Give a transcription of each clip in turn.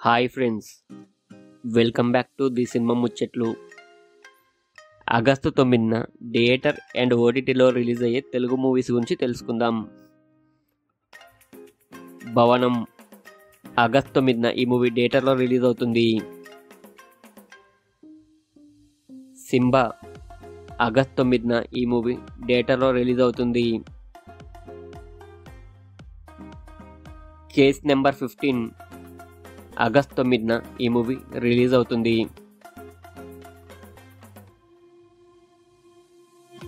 Hi friends, welcome back to the cinema ముచ్చట్లు. August 9న theatre and ఓటీటీలో release అయ్యే Telugu movies గురించి తెలుసుకుందాం. భవనం ఆగస్టు 9న ఈ మూవీ థియేటర్లో రిలీజ్ అవుతుంది. సింబా ఆగస్టు 9న ఈ మూవీ థియేటర్లో రిలీజ్ అవుతుంది. కేస్ నెంబర్ 15 ఆగస్టు 9న ఈ మూవీ రిలీజ్ అవుతుంది.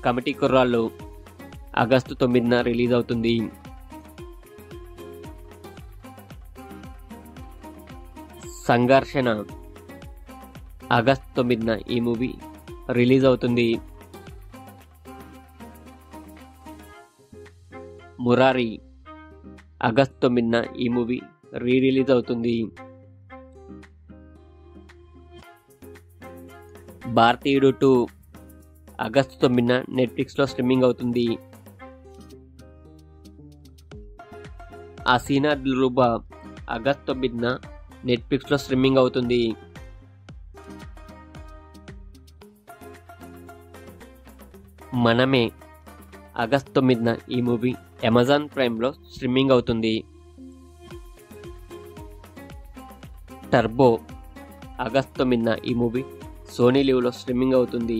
కమిటీ కుర్రాళ్ళు ఆగస్టు 9న రిలీజ్ అవుతుంది. సంఘర్షణ ఆగస్టు 9న ఈ మూవీ రిలీజ్ అవుతుంది. మురారి ఆగస్టు 9న ఈ మూవీ రిలీజ్ అవుతుంది. భారతీయుడు 2 ఆగస్టు 9న నెట్ఫ్లిక్స్లో స్ట్రీమింగ్ అవుతుంది. హసీనా దిల్రుబా ఆగస్టు 9న నెట్ఫ్లిక్స్లో స్ట్రీమింగ్ అవుతుంది. మనమే ఆగస్టు 9న ఈ మూవీ అమెజాన్ ప్రైమ్లో స్ట్రీమింగ్ అవుతుంది. టర్బో ఆగస్టు 9న ఈ మూవీ సోనీ లివ్లో స్ట్రీమింగ్ అవుతుంది.